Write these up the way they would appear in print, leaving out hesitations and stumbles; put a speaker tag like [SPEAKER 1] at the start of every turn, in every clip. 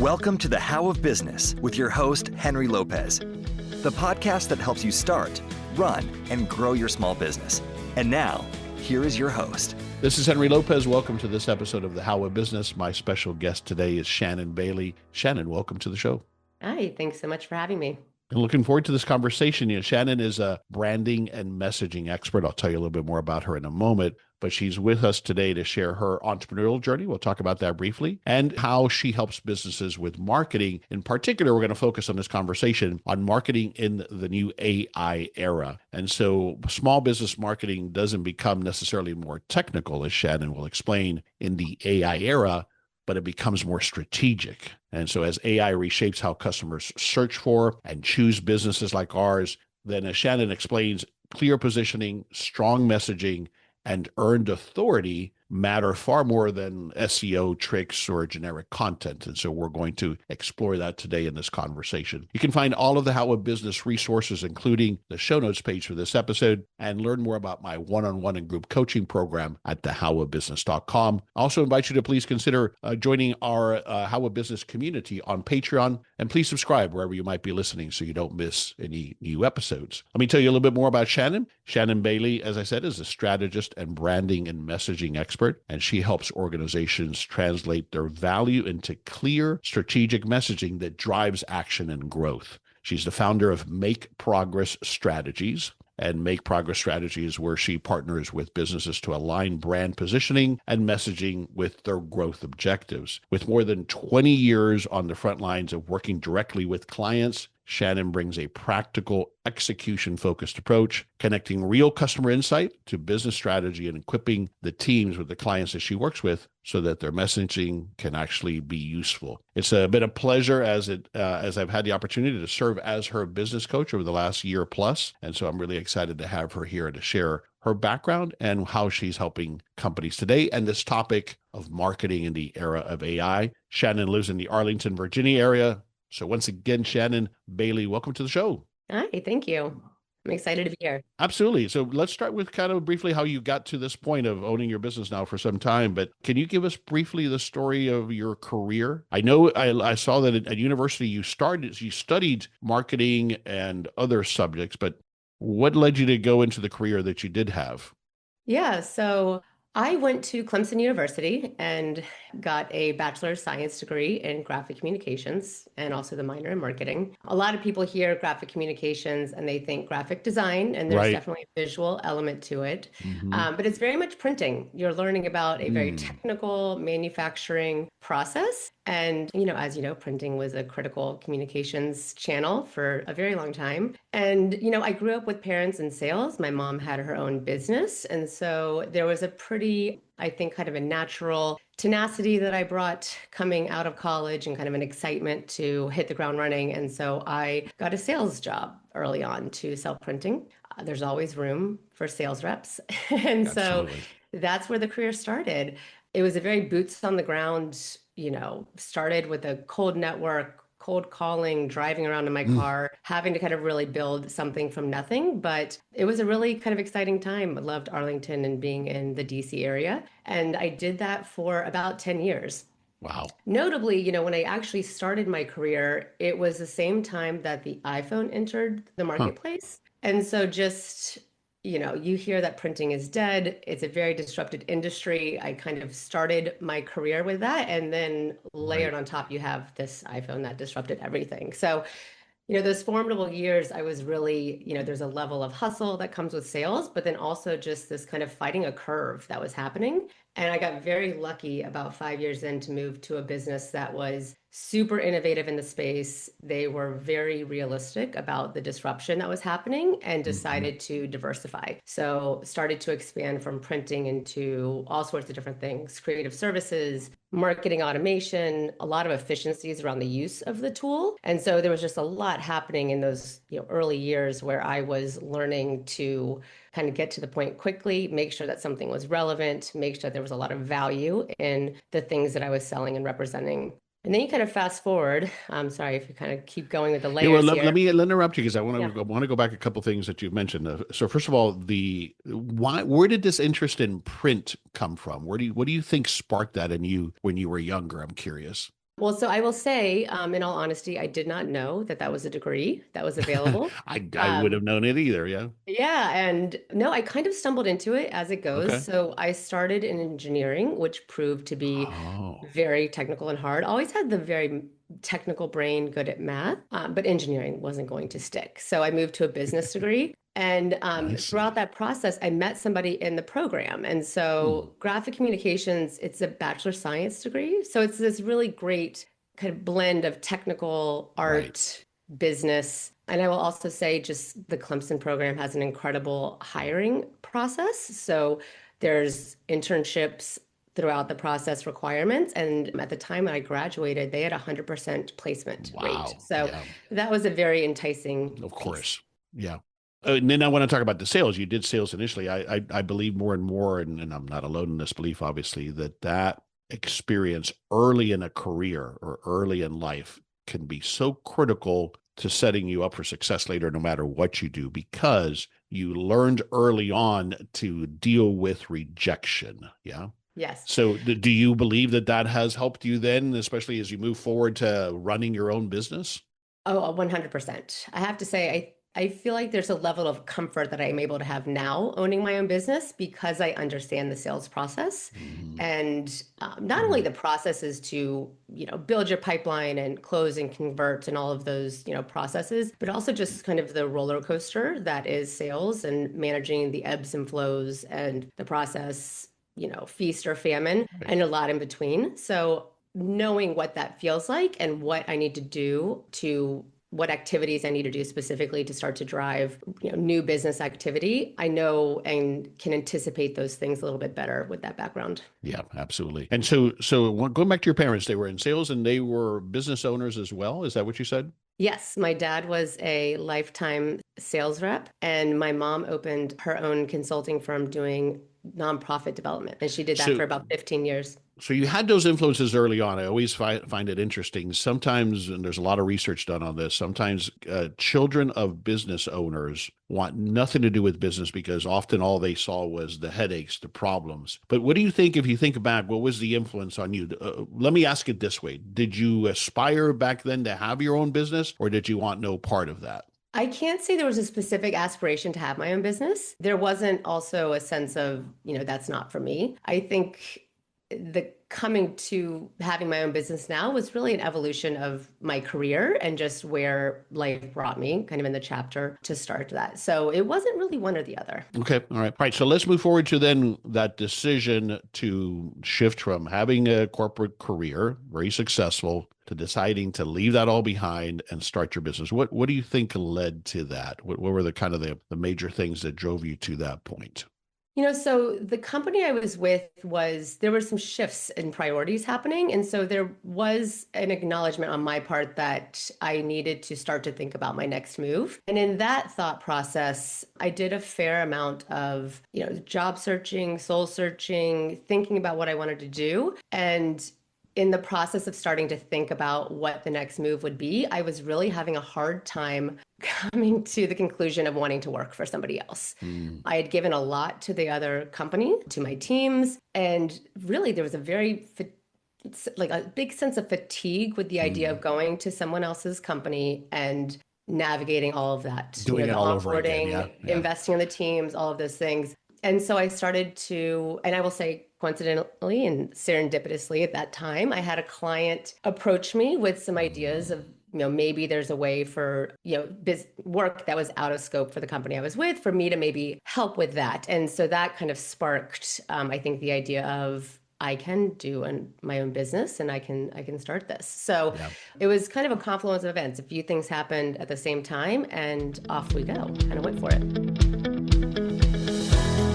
[SPEAKER 1] Welcome to the How of Business with your host, Henry Lopez, the podcast that helps you start, run, and grow your small business. And now, here is your host.
[SPEAKER 2] This is Henry Lopez. Welcome to this episode of the How of Business. My special guest today is Shannon Bailey. Shannon, welcome to the show.
[SPEAKER 3] Hi, thanks so much for having me.
[SPEAKER 2] And looking forward to this conversation. Shannon is a branding and messaging expert. I'll tell you a little bit more about her in a moment, but she's with us today to share her entrepreneurial journey. We'll talk about that briefly and how she helps businesses with marketing. In particular, we're going to focus on this conversation on marketing in the new AI era. And so small business marketing doesn't become necessarily more technical, as Shannon will explain, in the AI era, but it becomes more strategic. And so as AI reshapes how customers search for and choose businesses like ours, then as Shannon explains, clear positioning, strong messaging, and earned authority matter far more than SEO tricks or generic content. And so we're going to explore that today in this conversation. You can find all of the How of Business resources, including the show notes page for this episode, and learn more about my one-on-one and group coaching program at thehowofbusiness.com. I also invite you to please consider joining our How of Business community on Patreon, and please subscribe wherever you might be listening so you don't miss any new episodes. Let me tell you a little bit more about Shannon. Shannon Bailey, as I said, is a strategist and branding and messaging expert, and she helps organizations translate their value into clear strategic messaging that drives action and growth. She's the founder of Make Progress Strategies, and Make Progress Strategies, where she partners with businesses to align brand positioning and messaging with their growth objectives. With more than 20 years on the front lines of working directly with clients, Shannon brings a practical, execution-focused approach, connecting real customer insight to business strategy and equipping the teams with the clients that she works with so that their messaging can actually be useful. It's been a pleasure as I've had the opportunity to serve as her business coach over the last year plus. And so I'm really excited to have her here to share her background and how she's helping companies today and this topic of marketing in the era of AI. Shannon lives in the Arlington, Virginia area. So once again, Shannon Bailey, welcome to the show.
[SPEAKER 3] Hi, thank you. I'm excited to be here.
[SPEAKER 2] Absolutely. So let's start with kind of briefly how you got to this point of owning your business now for some time. But can you give us briefly the story of your career? I know I saw that at university you studied marketing and other subjects, but what led you to go into the career that you did have?
[SPEAKER 3] Yeah, so I went to Clemson University and got a Bachelor of Science degree in graphic communications and also the minor in marketing. A lot of people hear graphic communications and they think graphic design, and there's definitely a visual element to it. But it's very much printing. You're learning about a very technical manufacturing process. And, as you know, printing was a critical communications channel for a very long time. And, I grew up with parents in sales. My mom had her own business. And so there was a pretty, I think, kind of a natural tenacity that I brought coming out of college and kind of an excitement to hit the ground running. And so I got a sales job early on to sell printing. There's always room for sales reps. And
[SPEAKER 2] Absolutely.
[SPEAKER 3] so that's where the career started. It was a very boots on the ground, started with a cold network, cold calling, driving around in my car, having to kind of really build something from nothing. But it was a really kind of exciting time. I loved Arlington and being in the DC area. And I did that for about 10 years.
[SPEAKER 2] Wow.
[SPEAKER 3] Notably, when I actually started my career, it was the same time that the iPhone entered the marketplace. And so just you hear that printing is dead. It's a very disrupted industry. I kind of started my career with that. And then layered on top, you have this iPhone that disrupted everything. So, those formidable years, I was really, there's a level of hustle that comes with sales, but then also just this kind of fighting a curve that was happening. And I got very lucky about 5 years in to move to a business that was super innovative in the space. They were very realistic about the disruption that was happening and decided to diversify. So started to expand from printing into all sorts of different things, creative services, marketing automation, a lot of efficiencies around the use of the tool. And so there was just a lot happening in those early years where I was learning to kind of get to the point quickly, make sure that something was relevant, make sure there was a lot of value in the things that I was selling and representing. And then you kind of fast forward. I'm sorry if you kind of keep going with the layers here.
[SPEAKER 2] Let me interrupt you because I want to go back a couple of things that you've mentioned. So first of all, where did this interest in print come from? What do you think sparked that in you when you were younger? I'm curious.
[SPEAKER 3] Well, so I will say, in all honesty, I did not know that that was a degree that was available.
[SPEAKER 2] I would have
[SPEAKER 3] Um,
[SPEAKER 2] known it either. Yeah.
[SPEAKER 3] yeah, and no, I kind of stumbled into it as it goes.
[SPEAKER 2] Okay.
[SPEAKER 3] So I started in engineering, which proved to be
[SPEAKER 2] Oh,
[SPEAKER 3] very technical and hard. Always had the very technical brain, good at math, but engineering wasn't going to stick. So I moved to a business degree. And
[SPEAKER 2] I
[SPEAKER 3] throughout
[SPEAKER 2] see.
[SPEAKER 3] that process, I met somebody in the program. And so
[SPEAKER 2] Hmm.
[SPEAKER 3] graphic communications, it's a bachelor science degree. So it's this really great kind of blend of technical
[SPEAKER 2] Right.
[SPEAKER 3] art, business. And I will also say just the Clemson program has an incredible hiring process. So there's internships throughout the process requirements. And at the time I graduated, they had a 100% placement rate.
[SPEAKER 2] Wow.
[SPEAKER 3] So
[SPEAKER 2] Yeah.
[SPEAKER 3] that was a very enticing
[SPEAKER 2] Of
[SPEAKER 3] piece.
[SPEAKER 2] course. Yeah. And then I want to talk about the sales. You did sales initially. I believe more and more, and I'm not alone in this belief, obviously, that experience early in a career or early in life can be so critical to setting you up for success later, no matter what you do, because you learned early on to deal with rejection. Yeah.
[SPEAKER 3] Yes.
[SPEAKER 2] So do you believe that that has helped you then, especially as you move forward to running your own business?
[SPEAKER 3] Oh, 100%. I have to say, I feel like there's a level of comfort that I'm able to have now owning my own business because I understand the sales process.
[SPEAKER 2] Mhm.
[SPEAKER 3] And not only
[SPEAKER 2] Mhm.
[SPEAKER 3] the process is to, build your pipeline and close and convert and all of those, processes, but also just kind of the roller coaster that is sales and managing the ebbs and flows and the process, feast or famine
[SPEAKER 2] Right.
[SPEAKER 3] and a lot in between. So knowing what that feels like and what I need to do to what activities I need to do specifically to start to drive, new business activity, I know and can anticipate those things a little bit better with that background.
[SPEAKER 2] Yeah, absolutely. And so going back to your parents, they were in sales and they were business owners as well. Is that what you said?
[SPEAKER 3] Yes, my dad was a lifetime sales rep, and my mom opened her own consulting firm doing nonprofit development, and she did that
[SPEAKER 2] So
[SPEAKER 3] for about 15 years.
[SPEAKER 2] So you had those influences early on. I always find it interesting. Sometimes, and there's a lot of research done on this, sometimes children of business owners want nothing to do with business because often all they saw was the headaches, the problems. But what do you think, if you think back, what was the influence on you? Let me ask it this way. Did you aspire back then to have your own business, or did you want no part of that?
[SPEAKER 3] I can't say there was a specific aspiration to have my own business. There wasn't also a sense of, that's not for me. I think the coming to having my own business now was really an evolution of my career and just where life brought me kind of in the chapter to start that. So it wasn't really one or the other.
[SPEAKER 2] Okay. All right. All right. So let's move forward to then that decision to shift from having a corporate career, very successful, to deciding to leave that all behind and start your business. What do you think led to that? What were the kind of the major things that drove you to that point?
[SPEAKER 3] So the company I was with there were some shifts in priorities happening. And so there was an acknowledgement on my part that I needed to start to think about my next move. And in that thought process, I did a fair amount of, job searching, soul searching, thinking about what I wanted to do. And in the process of starting to think about what the next move would be, I was really having a hard time coming to the conclusion of wanting to work for somebody else.
[SPEAKER 2] Mm,
[SPEAKER 3] I had given a lot to the other company, to my teams, and really there was a like a big sense of fatigue with the idea of
[SPEAKER 2] mm.
[SPEAKER 3] going to someone else's company and navigating all of that,
[SPEAKER 2] Doing
[SPEAKER 3] the
[SPEAKER 2] it all over again. Yeah.
[SPEAKER 3] onboarding,
[SPEAKER 2] Yeah.
[SPEAKER 3] investing in the teams, all of those things. And so I started to, and I will say coincidentally and serendipitously at that time, I had a client approach me with some ideas of, maybe there's a way for, work that was out of scope for the company I was with, for me to maybe help with that. And so that kind of sparked, I think, the idea of I can do my own business and I can start this. So
[SPEAKER 2] Yeah.
[SPEAKER 3] it was kind of a confluence of events. A few things happened at the same time, and off we go. Kind of went for it.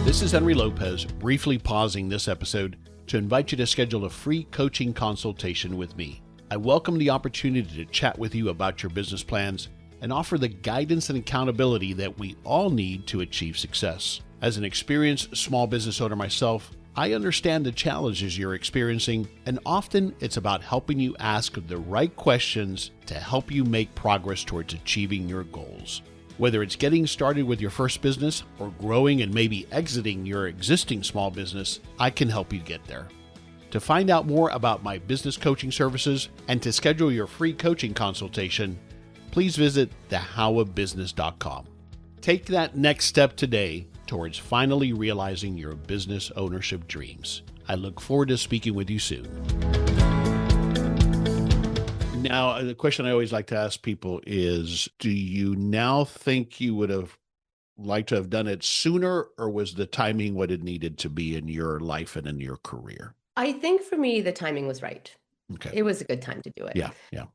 [SPEAKER 2] This is Henry Lopez, briefly pausing this episode to invite you to schedule a free coaching consultation with me. I welcome the opportunity to chat with you about your business plans and offer the guidance and accountability that we all need to achieve success. As an experienced small business owner myself, I understand the challenges you're experiencing, and often it's about helping you ask the right questions to help you make progress towards achieving your goals. Whether it's getting started with your first business or growing and maybe exiting your existing small business, I can help you get there. To find out more about my business coaching services and to schedule your free coaching consultation, please visit thehowabusiness.com. Take that next step today towards finally realizing your business ownership dreams. I look forward to speaking with you soon. Now, the question I always like to ask people is, do you now think you would have liked to have done it sooner, or was the timing what it needed to be in your life and in your career?
[SPEAKER 3] I think for me, the timing was right.
[SPEAKER 2] Okay.
[SPEAKER 3] It was a good time to do it.
[SPEAKER 2] Yeah.
[SPEAKER 3] Yeah.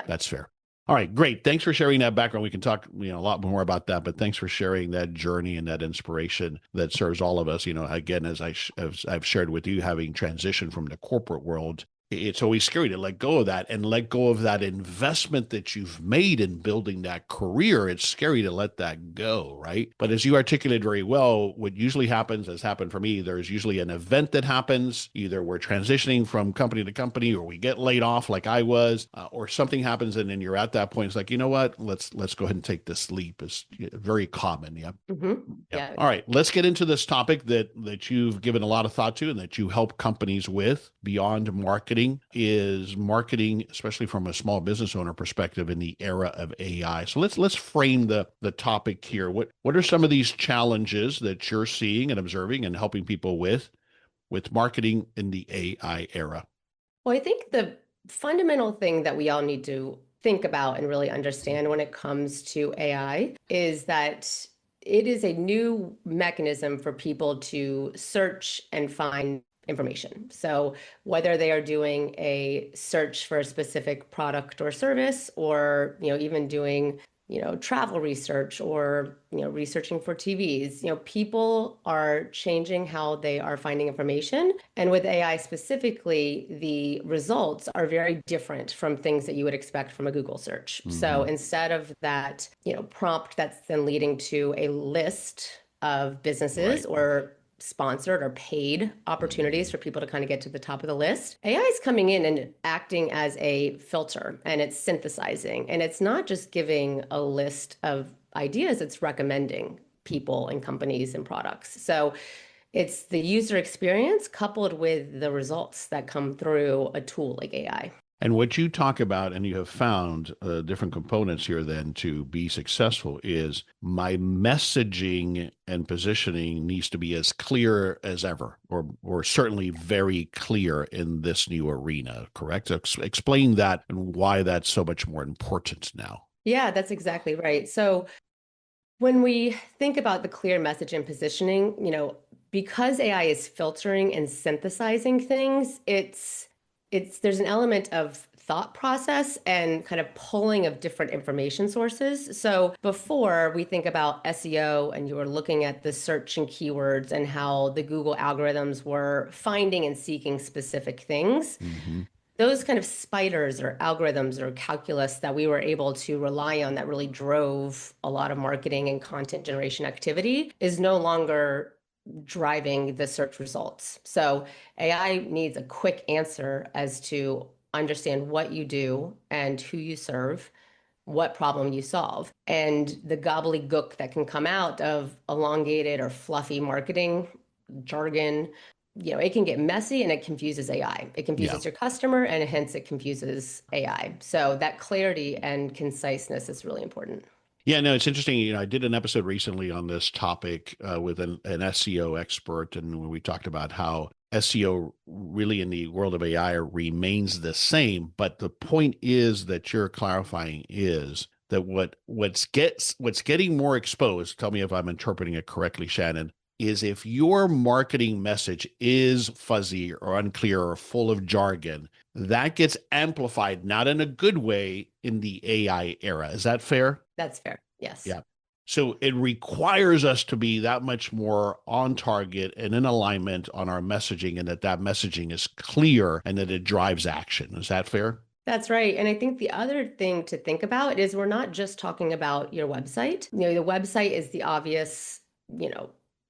[SPEAKER 2] That's fair. All right, great. Thanks for sharing that background. We can talk, a lot more about that, but thanks for sharing that journey and that inspiration that serves all of us. Again, as I've shared with you, having transitioned from the corporate world, it's always scary to let go of that and let go of that investment that you've made in building that career. It's scary to let that go, right? But as you articulated very well, what usually happens, has happened for me, there's usually an event that happens. Either we're transitioning from company to company, or we get laid off like I was, or something happens, and then you're at that point. It's like, you know what? Let's go ahead and take this leap. It's very common. Yeah.
[SPEAKER 3] Mm-hmm. Yeah.
[SPEAKER 2] All right. Let's get into this topic that you've given a lot of thought to and that you help companies with beyond marketing. Is marketing, especially from a small business owner perspective, in the era of AI. So let's frame the topic here. What are some of these challenges that you're seeing and observing and helping people with marketing in the AI era?
[SPEAKER 3] Well, I think the fundamental thing that we all need to think about and really understand when it comes to AI is that it is a new mechanism for people to search and find information. So whether they are doing a search for a specific product or service, or even doing travel research, or researching for TVs, people are changing how they are finding information. And with AI specifically, the results are very different from things that you would expect from a Google search. Mm-hmm. So instead of that prompt that's then leading to a list of businesses, right, or sponsored or paid opportunities for people to kind of get to the top of the list, AI is coming in and acting as a filter, and it's synthesizing, and it's not just giving a list of ideas, it's recommending people and companies and products. So it's the user experience coupled with the results that come through a tool like AI.
[SPEAKER 2] And what you talk about, and you have found different components here then to be successful, is my messaging and positioning needs to be as clear as ever, or certainly very clear in this new arena, correct? Explain that and why that's so much more important now.
[SPEAKER 3] Yeah, that's exactly right. So when we think about the clear message and positioning, because AI is filtering and synthesizing things, there's an element of thought process and kind of pulling of different information sources. So before we think about SEO and you were looking at the search and keywords and how the Google algorithms were finding and seeking specific things, mm-hmm, those kind of spiders or algorithms or calculus that we were able to rely on that really drove a lot of marketing and content generation activity is no longer driving the search results. So AI needs a quick answer as to understand what you do and who you serve, what problem you solve. And the gobbledygook that can come out of elongated or fluffy marketing jargon, it can get messy and it confuses AI. It confuses your customer, and hence it confuses AI. So that clarity and conciseness is really important.
[SPEAKER 2] Yeah, no, it's interesting. I did an episode recently on this topic with an SEO expert, and we talked about how SEO really in the world of AI remains the same. But the point is that you're clarifying is that what's getting more exposed, tell me if I'm interpreting it correctly, Shannon, is if your marketing message is fuzzy or unclear or full of jargon, that gets amplified, not in a good way, in the AI era. Is that fair?
[SPEAKER 3] That's fair. Yes.
[SPEAKER 2] Yeah. So it requires us to be that much more on target and in alignment on our messaging, and that messaging is clear and that it drives action. Is that fair?
[SPEAKER 3] That's right. And I think the other thing to think about is we're not just talking about your website. The website is the obvious,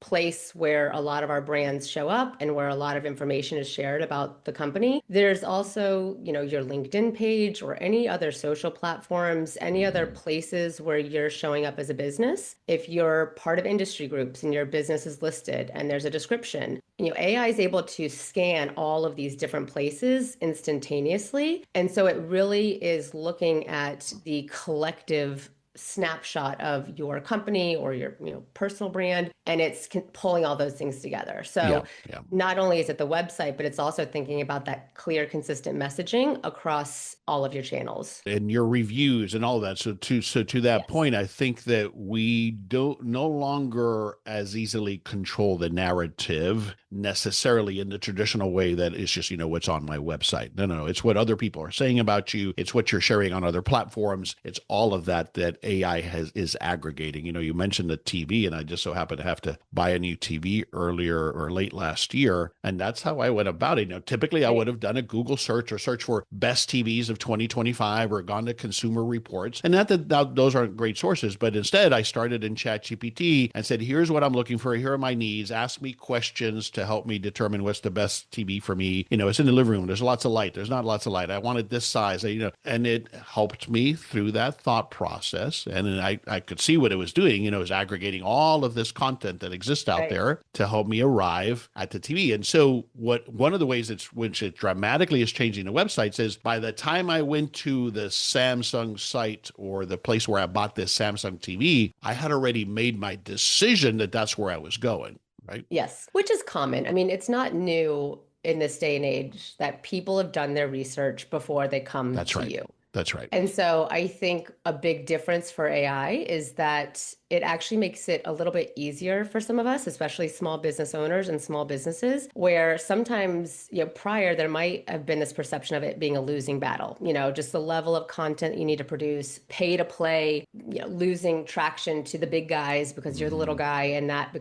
[SPEAKER 3] place where a lot of our brands show up and where a lot of information is shared about the company. There's also, your LinkedIn page or any other social platforms, any other places where you're showing up as a business. If you're part of industry groups and your business is listed and there's a description, AI is able to scan all of these different places instantaneously. And so it really is looking at the collective snapshot of your company or your personal brand, and it's pulling all those things together. So not only is it the website, but it's also thinking about that clear, consistent messaging across all of your channels
[SPEAKER 2] and your reviews and all that. So to that point, I think that we don't no longer as easily control the narrative necessarily in the traditional way that it's just what's on my website. No, it's what other people are saying about you. It's what you're sharing on other platforms. It's all of that AI is aggregating. You mentioned the TV, and I just so happened to have to buy a new TV earlier or late last year, and that's how I went about it. Typically I would have done a Google search or search for best TVs of 2025 or gone to Consumer Reports, and not that those aren't great sources, but instead I started in ChatGPT and said, here's what I'm looking for. Here are my needs. Ask me questions to help me determine what's the best TV for me. It's in the living room. There's lots of light. There's not lots of light. I wanted this size, and it helped me through that thought process. And then I could see what it was doing, is aggregating all of this content that exists out there to help me arrive at the TV. And so one of the ways which it dramatically is changing the websites is by the time I went to the Samsung site or the place where I bought this Samsung TV, I had already made my decision that that's where I was going, right?
[SPEAKER 3] Yes, which is common. I mean, it's not new in this day and age that people have done their research before they come to you.
[SPEAKER 2] That's right.
[SPEAKER 3] And so I think a big difference for AI is that it actually makes it a little bit easier for some of us, especially small business owners and small businesses, where sometimes, prior there might have been this perception of it being a losing battle, just the level of content you need to produce, pay to play, losing traction to the big guys because you're the little guy. And that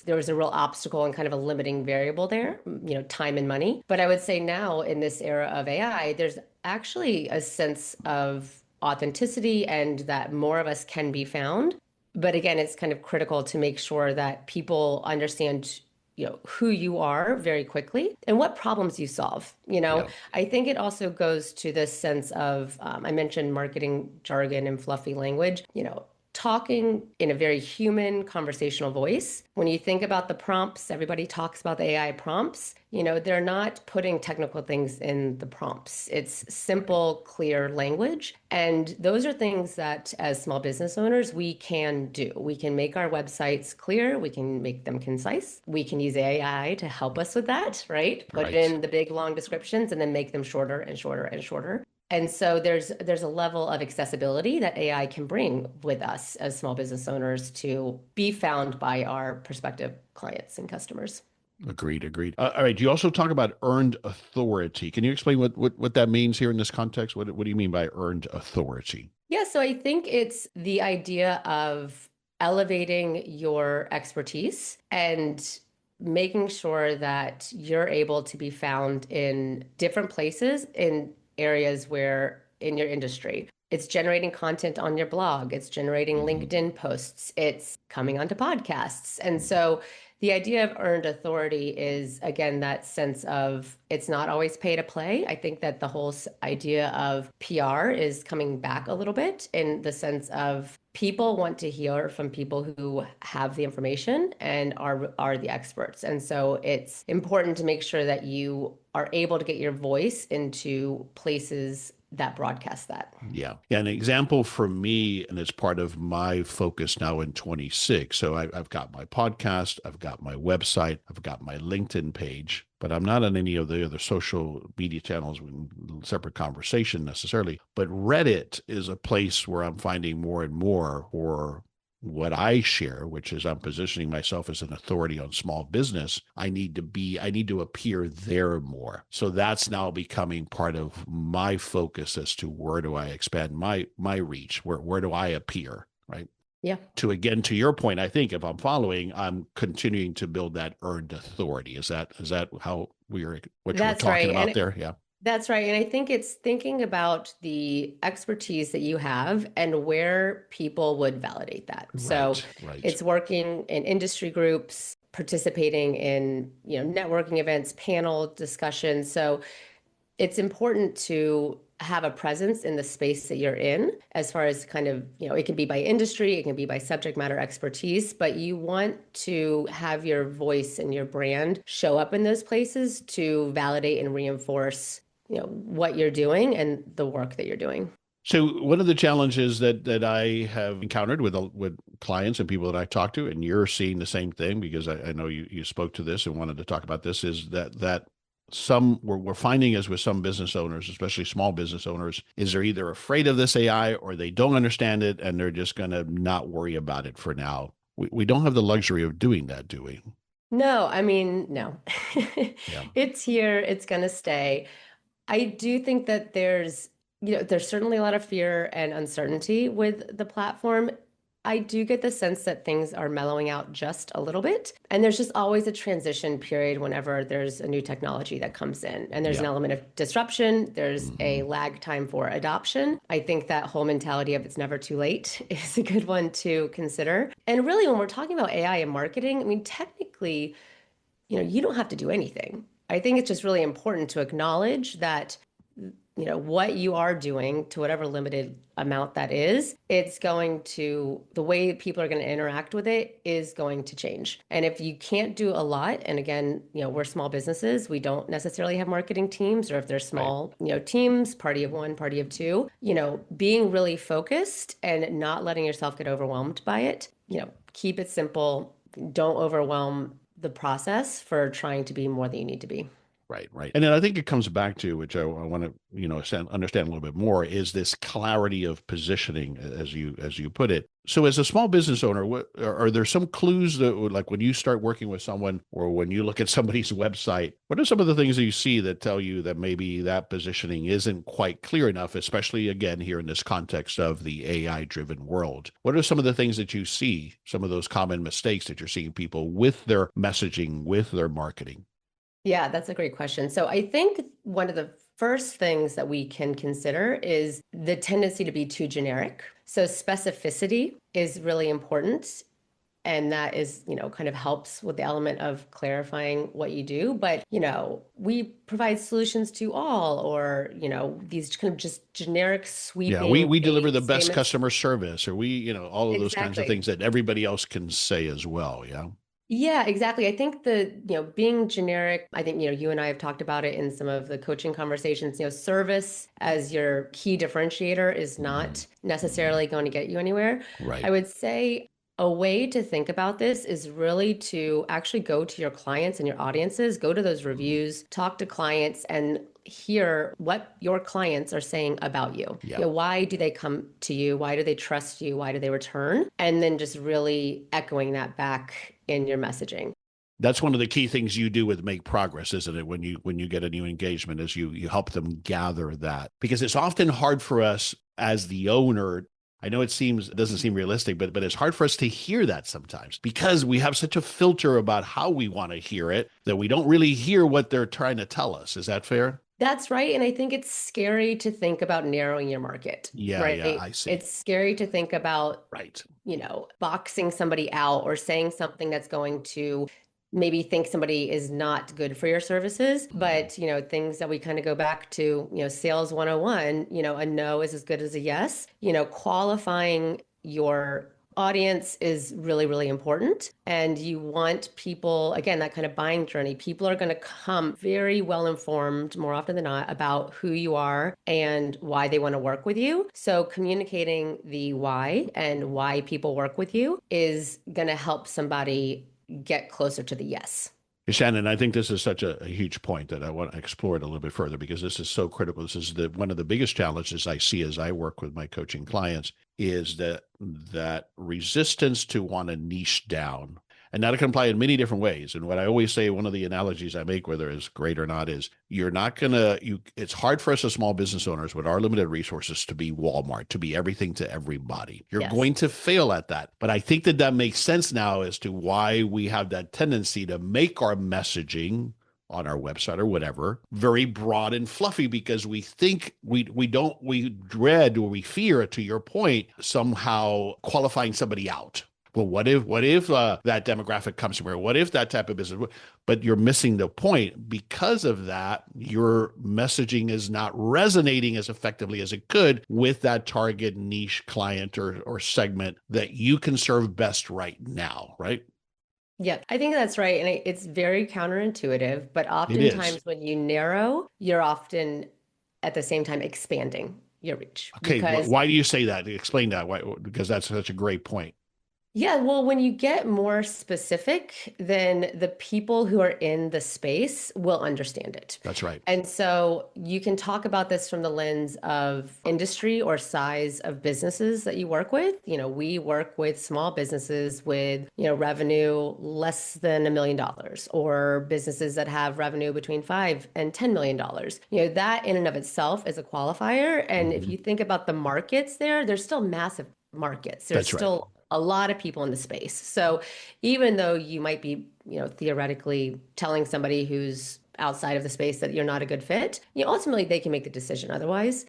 [SPEAKER 3] there was a real obstacle and kind of a limiting variable there, time and money. But I would say now in this era of AI, there's actually a sense of authenticity and that more of us can be found. But again, it's kind of critical to make sure that people understand, who you are very quickly and what problems you solve. I think it also goes to this sense of, I mentioned marketing jargon and fluffy language, talking in a very human conversational voice. When you think about the prompts, everybody talks about the AI prompts, they're not putting technical things in the prompts. It's simple, clear language. And those are things that as small business owners, we can do. We can make our websites clear. We can make them concise. We can use AI to help us with that, right? Put in the big, long descriptions and then make them shorter and shorter and shorter. And so there's a level of accessibility that AI can bring with us as small business owners to be found by our prospective clients and customers.
[SPEAKER 2] Agreed. All right. You also talk about earned authority. Can you explain what that means here in this context? What do you mean by earned authority?
[SPEAKER 3] Yeah, so I think it's the idea of elevating your expertise and making sure that you're able to be found in different places in areas where in your industry. It's generating content on your blog. It's generating LinkedIn posts. It's coming onto podcasts. And so the idea of earned authority is, again, that sense of it's not always pay to play. I think that the whole idea of PR is coming back a little bit in the sense of people want to hear from people who have the information and are the experts. And so it's important to make sure that you are able to get your voice into places that broadcast that.
[SPEAKER 2] Yeah. An example for me, and it's part of my focus now in 26. So I've got my podcast, I've got my website, I've got my LinkedIn page, but I'm not on any of the other social media channels with separate conversation necessarily. But Reddit is a place where I'm finding more and more for what I share, which is I'm positioning myself as an authority on small business. I need to appear there more. So that's now becoming part of my focus as to where do I expand my reach? Where do I appear? Right.
[SPEAKER 3] Yeah.
[SPEAKER 2] To your point, I think if I'm following, I'm continuing to build that earned authority. Is that how what you were talking about there? Yeah.
[SPEAKER 3] That's right. And I think it's thinking about the expertise that you have and where people would validate that. So
[SPEAKER 2] Right, right.
[SPEAKER 3] it's working in industry groups, participating in, networking events, panel discussions. So it's important to have a presence in the space that you're in as far as kind of, it can be by industry, it can be by subject matter expertise, but you want to have your voice and your brand show up in those places to validate and reinforce, what you're doing and the work that you're doing.
[SPEAKER 2] So one of the challenges that I have encountered with clients and people that I talk to, and you're seeing the same thing because I know you spoke to this and wanted to talk about this, is that some we're finding as with some business owners, especially small business owners, is they're either afraid of this AI or they don't understand it and they're just going to not worry about it for now. We don't have the luxury of doing that, do we?
[SPEAKER 3] No, I mean, no.
[SPEAKER 2] Yeah.
[SPEAKER 3] It's here, it's going to stay. I do think that there's certainly a lot of fear and uncertainty with the platform. I do get the sense that things are mellowing out just a little bit. And there's just always a transition period whenever there's a new technology that comes in. And there's an
[SPEAKER 2] Yeah.
[SPEAKER 3] element of disruption, there's
[SPEAKER 2] Hmm.
[SPEAKER 3] a lag time for adoption. I think that whole mentality of it's never too late is a good one to consider. And really, when we're talking about AI and marketing, I mean, technically, you don't have to do anything. I think it's just really important to acknowledge that, what you are doing to whatever limited amount that is, the way people are going to interact with it is going to change. And if you can't do a lot, and again, we're small businesses, we don't necessarily have marketing teams, or if they're
[SPEAKER 2] Right.
[SPEAKER 3] small, teams, party of one, party of two, being really focused and not letting yourself get overwhelmed by it, keep it simple. Don't overwhelm the process for trying to be more than you need to be.
[SPEAKER 2] Right, right. And then I think it comes back to, which I want to, understand a little bit more, is this clarity of positioning, as you put it. So, as a small business owner, what are there some clues that, like, when you start working with someone, or when you look at somebody's website, what are some of the things that you see that tell you that maybe that positioning isn't quite clear enough, especially again here in this context of the AI-driven world? What are some of the things that you see, some of those common mistakes that you're seeing people with their messaging, with their marketing?
[SPEAKER 3] Yeah, that's a great question. So I think one of the first things that we can consider is the tendency to be too generic. So specificity is really important. And that is, kind of helps with the element of clarifying what you do. But, we provide solutions to all, or, these kind of just generic,
[SPEAKER 2] Yeah, we
[SPEAKER 3] sweeping,
[SPEAKER 2] we deliver
[SPEAKER 3] vague
[SPEAKER 2] the best
[SPEAKER 3] statements.
[SPEAKER 2] customer service, or all of those kinds of
[SPEAKER 3] Exactly.
[SPEAKER 2] things that everybody else can say as well. Yeah.
[SPEAKER 3] Yeah, exactly. I think being generic, I think, you and I have talked about it in some of the coaching conversations, service as your key differentiator is
[SPEAKER 2] Hmm.
[SPEAKER 3] not
[SPEAKER 2] Hmm.
[SPEAKER 3] necessarily going to get you anywhere. I
[SPEAKER 2] Right.
[SPEAKER 3] would say a way to think about this is really to actually go to your clients and your audiences, go to those
[SPEAKER 2] Mhm.
[SPEAKER 3] reviews, talk to clients and hear what your clients are saying about you.
[SPEAKER 2] Yeah.
[SPEAKER 3] Why do they come to you? Why do they trust you? Why do they return? And then just really echoing that back in your messaging.
[SPEAKER 2] That's one of the key things you do with Make Progress, isn't it? When you get a new engagement, is you help them gather that, because it's often hard for us as the owner. I know it doesn't seem realistic, but it's hard for us to hear that sometimes because we have such a filter about how we want to hear it that we don't really hear what they're trying to tell us. Is that fair?
[SPEAKER 3] That's right. And I think it's scary to think about narrowing your market,
[SPEAKER 2] Yeah, yeah,
[SPEAKER 3] right?
[SPEAKER 2] I see.
[SPEAKER 3] It's scary to think about,
[SPEAKER 2] Right.
[SPEAKER 3] boxing somebody out or saying something that's going to maybe think somebody is not good for your services.
[SPEAKER 2] Mhm.
[SPEAKER 3] But, things that we kind of go back to, sales 101, a no is as good as a yes. Qualifying your audience is really, really important. And you want people, again, that kind of buying journey, people are going to come very well informed more often than not about who you are and why they want to work with you. So communicating the why and why people work with you is going to help somebody get closer to the yes.
[SPEAKER 2] Shannon, I think this is such a huge point that I want to explore it a little bit further because this is so critical. This is one of the biggest challenges I see as I work with my coaching clients is that resistance to want to niche down. And that can apply in many different ways. And what I always say, one of the analogies I make, whether it's great or not, is you're not gonna you it's hard for us as small business owners with our limited resources to be Walmart, to be everything to everybody. You're
[SPEAKER 3] Yes.
[SPEAKER 2] going to fail at that. But I think that makes sense now as to why we have that tendency to make our messaging on our website or whatever, very broad and fluffy because we think we dread or we fear, to your point, somehow qualifying somebody out. Well, what if that demographic comes from here? What if that type of business? But you're missing the point. Because of that, your messaging is not resonating as effectively as it could with that target niche client or segment that you can serve best right now, right?
[SPEAKER 3] Yeah, I think that's right. And it's very counterintuitive, but
[SPEAKER 2] It is.
[SPEAKER 3] oftentimes when you narrow, you're often at the same time expanding your reach
[SPEAKER 2] Okay,
[SPEAKER 3] because
[SPEAKER 2] why do you say that? Explain that. Why? Because that's such a great point.
[SPEAKER 3] yeah, well, when you get more specific, then the people who are in the space will understand it.
[SPEAKER 2] That's right.
[SPEAKER 3] And so you can talk about this from the lens of industry or size of businesses that you work with. We work with small businesses with, revenue less than $1 million or businesses that have revenue between $5 and $10 million. That in and of itself is a qualifier. And if
[SPEAKER 2] Mhm.
[SPEAKER 3] you think about the markets there's still massive markets. There's
[SPEAKER 2] That's right.
[SPEAKER 3] still a lot of people in the space. So even though you might be, theoretically telling somebody who's outside of the space that you're not a good fit, ultimately they can make the decision otherwise.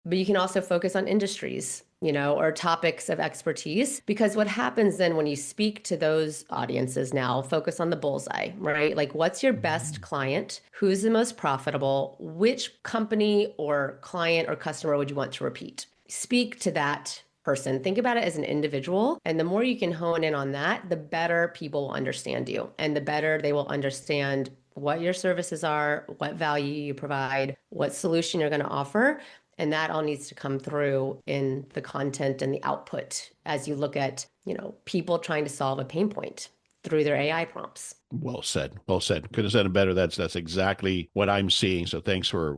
[SPEAKER 3] But you can also focus on industries, or topics of expertise, because what happens then when you speak to those audiences now, focus on the bullseye, right? Like what's your best client? Who's the most profitable? Which company or client or customer would you want to repeat? Speak to that person. Think about it as an individual. And the more you can hone in on that, the better people will understand you and the better they will understand what your services are, what value you provide, what solution you're going to offer. And that all needs to come through in the content and the output as you look at, people trying to solve a pain point through their AI prompts.
[SPEAKER 2] Well said. Well said. Could have said it better. That's exactly what I'm seeing. So thanks for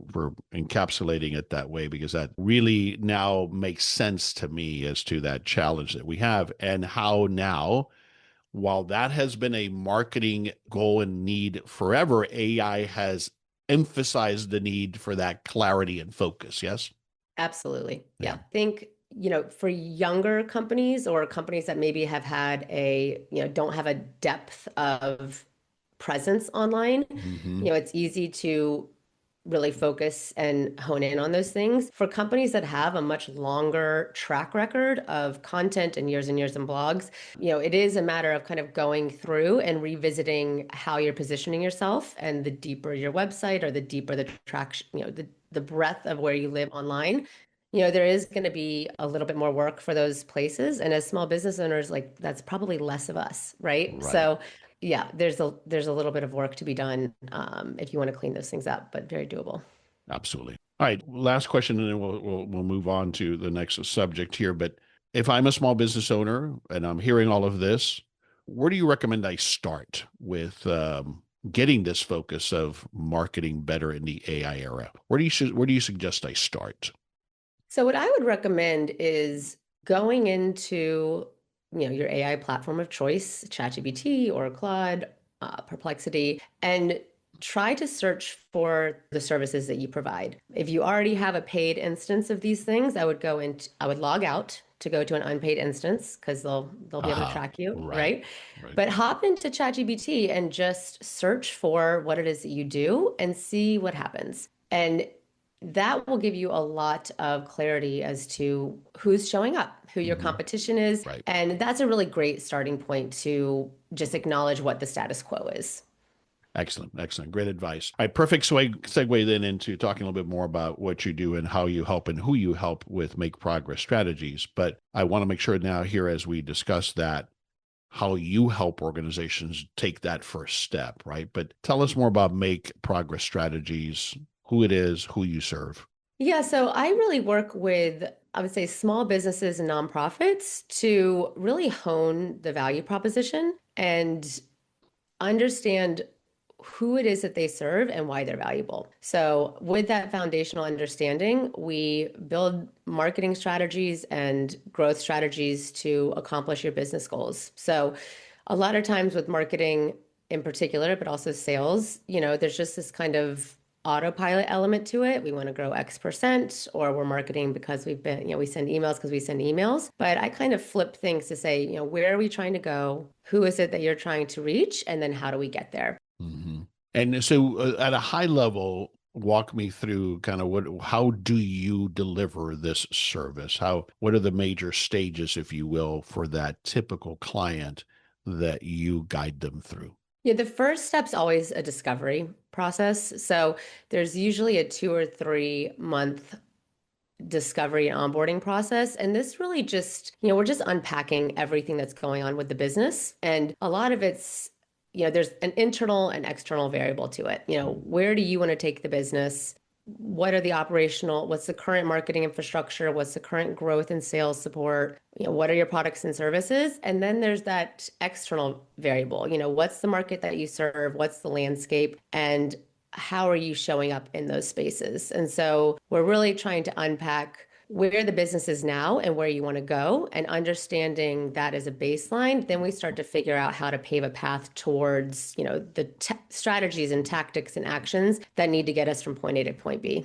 [SPEAKER 2] encapsulating it that way, because that really now makes sense to me as to that challenge that we have and how now, while that has been a marketing goal and need forever, AI has emphasized the need for that clarity and focus. Yes.
[SPEAKER 3] Absolutely. Yeah.
[SPEAKER 2] Yeah.
[SPEAKER 3] I think, for younger companies or companies that maybe have had don't have a depth of presence online,
[SPEAKER 2] Hmm.
[SPEAKER 3] it's easy to really focus and hone in on those things. For companies that have a much longer track record of content and years in blogs, it is a matter of kind of going through and revisiting how you're positioning yourself, and the deeper your website or the deeper the traction, the breadth of where you live online. There is going to be a little bit more work for those places. And as small business owners, like that's probably less of us, right?
[SPEAKER 2] Right.
[SPEAKER 3] So yeah, there's a little bit of work to be done if you want to clean those things up, but very doable.
[SPEAKER 2] Absolutely. All right. Last question, and then we'll move on to the next subject here. But if I'm a small business owner and I'm hearing all of this, where do you recommend I start with getting this focus of marketing better in the AI era? Where do you suggest I start?
[SPEAKER 3] So what I would recommend is going into, your AI platform of choice, ChatGPT or Claude, Perplexity, and try to search for the services that you provide. If you already have a paid instance of these things, I would log out to go to an unpaid instance because they'll be able to
[SPEAKER 2] Aha.
[SPEAKER 3] track you,
[SPEAKER 2] Right.
[SPEAKER 3] right?
[SPEAKER 2] Right.
[SPEAKER 3] But hop into ChatGPT and just search for what it is that you do and see what happens. And that will give you a lot of clarity as to who's showing up, who your
[SPEAKER 2] Hmm.
[SPEAKER 3] competition is.
[SPEAKER 2] Right.
[SPEAKER 3] And that's a really great starting point to just acknowledge what the status quo is.
[SPEAKER 2] Excellent. Excellent. Great advice. All right. Perfect segue then into talking a little bit more about what you do and how you help and who you help with make progress strategies. But I want to make sure now here, as we discuss that, how you help organizations take that first step, right? But tell us more about make progress strategies, who it is, who you serve.
[SPEAKER 3] Yeah, so I really work with, I would say, small businesses and nonprofits to really hone the value proposition and understand who it is that they serve and why they're valuable. So, with that foundational understanding, we build marketing strategies and growth strategies to accomplish your business goals. So, a lot of times with marketing in particular, but also sales, there's just this kind of autopilot element to it. We want to grow X%, or we're marketing because we send emails because we send emails. But I kind of flip things to say, where are we trying to go? Who is it that you're trying to reach? And then how do we get there?
[SPEAKER 2] Hmm. And so at a high level, walk me through kind of how do you deliver this service? What are the major stages, if you will, for that typical client that you guide them through?
[SPEAKER 3] Yeah, the first step's always a discovery process. So there's usually a 2 or 3 month discovery and onboarding process. And this really just, we're just unpacking everything that's going on with the business. And a lot of it's, there's an internal and external variable to it. Where do you want to take the business? What's the current marketing infrastructure? What's the current growth and sales support? What are your products and services? And then there's that external variable. What's the market that you serve? What's the landscape? And how are you showing up in those spaces? And so we're really trying to unpack where the business is now and where you want to go, and understanding that as a baseline. Then we start to figure out how to pave a path towards, the strategies and tactics and actions that need to get us from point A to point B.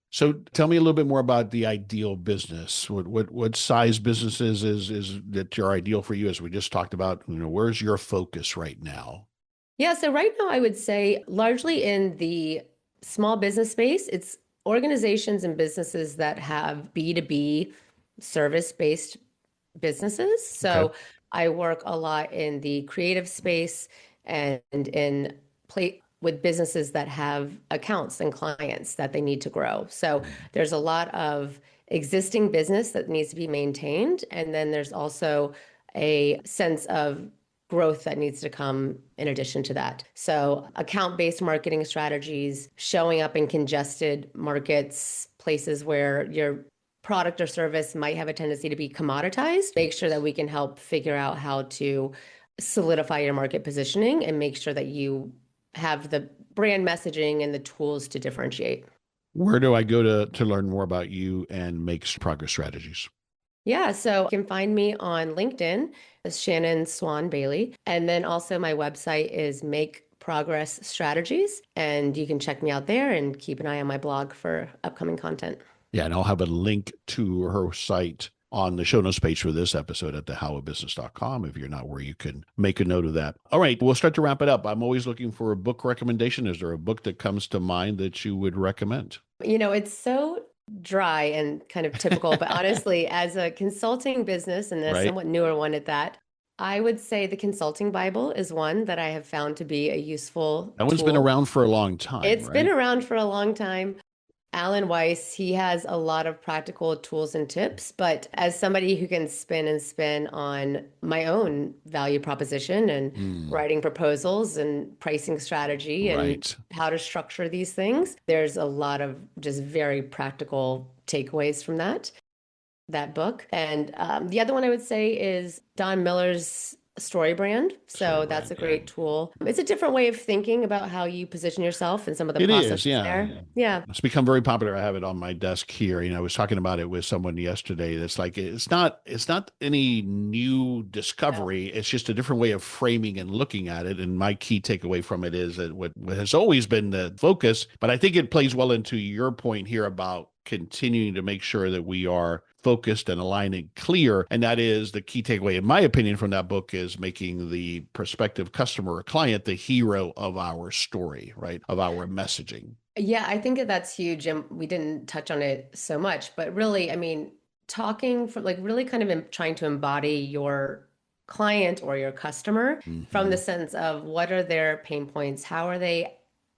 [SPEAKER 2] So tell me a little bit more about the ideal business. What size businesses is that your ideal for you? As we just talked about, where's your focus right now?
[SPEAKER 3] Yeah, so right now I would say largely in the small business space, it's organizations and businesses that have B2B service-based businesses.
[SPEAKER 2] Okay.
[SPEAKER 3] So I work a lot in the creative space and in play with businesses that have accounts and clients that they need to grow. So there's a lot of existing business that needs to be maintained. And then there's also a sense of growth that needs to come in addition to that. So account-based marketing strategies, showing up in congested markets, places where your product or service might have a tendency to be commoditized. Make sure that we can help figure out how to solidify your market positioning and make sure that you have the brand messaging and the tools to differentiate.
[SPEAKER 2] Where do I go to learn more about you and make progress strategies?
[SPEAKER 3] Yeah, so you can find me on LinkedIn as Shannon Bailey. And then also my website is Make Progress Strategies. And you can check me out there and keep an eye on my blog for upcoming content.
[SPEAKER 2] Yeah, and I'll have a link to her site on the show notes page for this episode at thehowofbusiness.com if you're not where you can make a note of that. All right, we'll start to wrap it up. I'm always looking for a book recommendation. Is there a book that comes to mind that you would recommend?
[SPEAKER 3] It's so dry and kind of typical, but honestly, as a consulting business and a
[SPEAKER 2] Right.
[SPEAKER 3] somewhat newer one at that, I would say the Consulting Bible is one that I have found to be a useful
[SPEAKER 2] That one's been
[SPEAKER 3] tool.
[SPEAKER 2] around for a long time,
[SPEAKER 3] It's been
[SPEAKER 2] right?
[SPEAKER 3] around for a long time. Alan Weiss, he has a lot of practical tools and tips, but as somebody who can spin and spin on my own value proposition and writing proposals and pricing strategy and
[SPEAKER 2] Right.
[SPEAKER 3] how to structure these things, there's a lot of just very practical takeaways from that book. And the other one I would say is Don Miller's Story Brand. So that's a great tool. It's a different way of thinking about how you position yourself and some of the
[SPEAKER 2] It is,
[SPEAKER 3] processes
[SPEAKER 2] yeah.
[SPEAKER 3] there. Yeah.
[SPEAKER 2] It's become very popular. I have it on my desk here. I was talking about it with someone yesterday. That's like it's not any new discovery. It's just a different way of framing and looking at it. And my key takeaway from it is that what has always been the focus, but I think it plays well into your point here about continuing to make sure that we are focused and aligned and clear. And that is the key takeaway, in my opinion, from that book is making the prospective customer or client the hero of our story, right? Of our messaging.
[SPEAKER 3] Yeah, I think that that's huge. And we didn't touch on it so much, but really, I mean, talking from like really kind of trying to embody your client or your customer from the sense of what are their pain points? How are they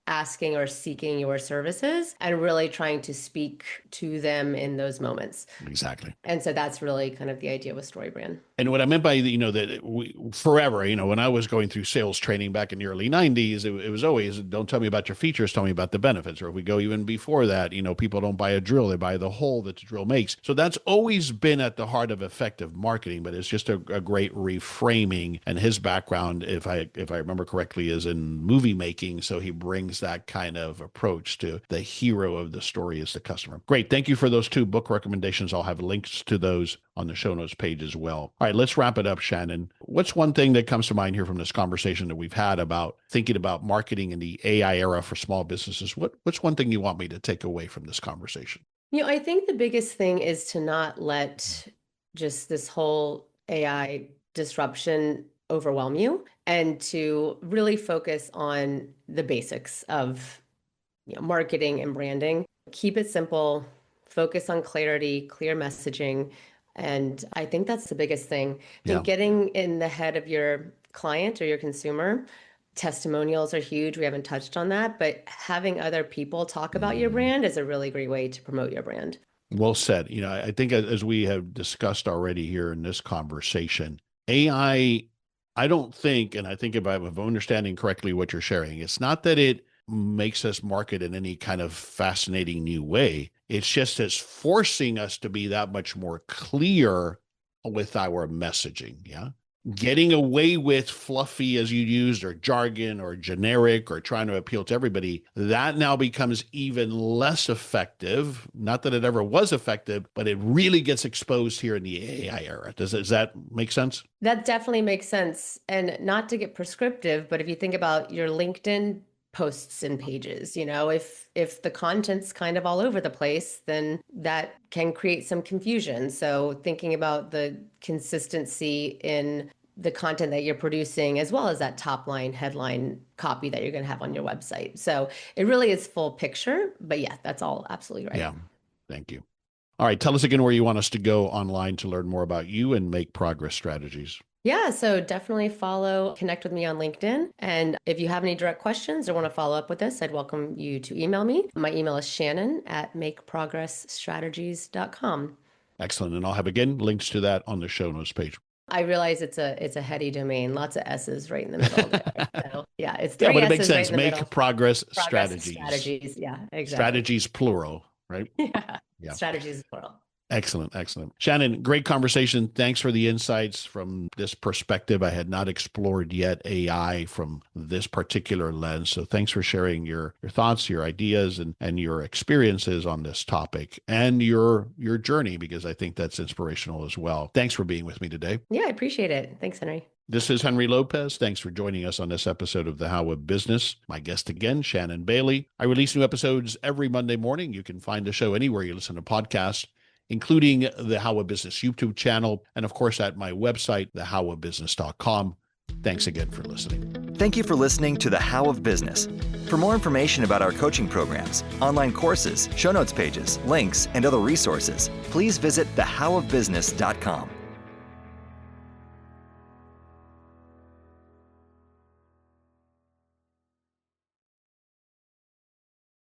[SPEAKER 3] asking or seeking your services, and really trying to speak to them in those moments.
[SPEAKER 2] Exactly.
[SPEAKER 3] And so that's really kind of the idea with StoryBrand.
[SPEAKER 2] And what I meant by, that forever, when I was going through sales training back in the early 90s, it was always, don't tell me about your features, tell me about the benefits. Or if we go even before that, people don't buy a drill, they buy the hole that the drill makes. So that's always been at the heart of effective marketing, but it's just a great reframing. And his background, if I remember correctly, is in movie making. So he brings that kind of approach to the hero of the story is the customer. Great. Thank you for those two book recommendations. I'll have links to those on the show notes page as well. All right, let's wrap it up, Shannon. What's one thing that comes to mind here from this conversation that we've had about thinking about marketing in the AI era for small businesses? What's one thing you want me to take away from this conversation?
[SPEAKER 3] I think the biggest thing is to not let just this whole AI disruption overwhelm you and to really focus on the basics of marketing and branding. Keep it simple, focus on clarity, clear messaging. And I think that's the biggest thing. I think getting in the head of your client or your consumer, testimonials are huge. We haven't touched on that, but having other people talk about your brand is a really great way to promote your brand.
[SPEAKER 2] Well said. I think as we have discussed already here in this conversation, AI, I don't think, and I think if I'm understanding correctly what you're sharing, it's not that it makes us market in any kind of fascinating new way. It's just it's forcing us to be that much more clear with our messaging. Yeah. Getting away with fluffy, as you used, or jargon or generic or trying to appeal to everybody, that now becomes even less effective. Not that it ever was effective, but it really gets exposed here in the AI era. Does that make sense?
[SPEAKER 3] That definitely makes sense. And not to get prescriptive, but if you think about your LinkedIn posts and pages, if the content's kind of all over the place, then that can create some confusion. So thinking about the consistency in the content that you're producing, as well as that top line headline copy that you're going to have on your website. So it really is full picture, but yeah, that's all absolutely right.
[SPEAKER 2] Yeah. Thank you. All right. Tell us again where you want us to go online to learn more about you and make progress strategies.
[SPEAKER 3] Yeah, so definitely connect with me on LinkedIn. And if you have any direct questions or want to follow up with this, I'd welcome you to email me. My email is shannon@makeprogressstrategies.com.
[SPEAKER 2] Excellent. And I'll have, again, links to that on the show notes page.
[SPEAKER 3] I realize it's a heady domain, lots of S's right in the middle there. So yeah, it's three
[SPEAKER 2] but it
[SPEAKER 3] S's
[SPEAKER 2] makes sense.
[SPEAKER 3] Right in the
[SPEAKER 2] Make
[SPEAKER 3] middle.
[SPEAKER 2] progress strategies.
[SPEAKER 3] Strategies, yeah, exactly.
[SPEAKER 2] Strategies, plural, right?
[SPEAKER 3] Yeah. Strategies, plural.
[SPEAKER 2] Excellent. Excellent. Shannon, great conversation. Thanks for the insights from this perspective. I had not explored yet AI from this particular lens. So thanks for sharing your thoughts, your ideas, and your experiences on this topic and your journey, because I think that's inspirational as well. Thanks for being with me today.
[SPEAKER 3] Yeah, I appreciate it. Thanks, Henry.
[SPEAKER 2] This is Henry Lopez. Thanks for joining us on this episode of The How of Business. My guest again, Shannon Bailey. I release new episodes every Monday morning. You can find the show anywhere you listen to podcasts, including the How of Business YouTube channel, and of course at my website, thehowofbusiness.com. Thanks again for listening.
[SPEAKER 1] Thank you for listening to The How of Business. For more information about our coaching programs, online courses, show notes pages, links, and other resources, please visit thehowofbusiness.com.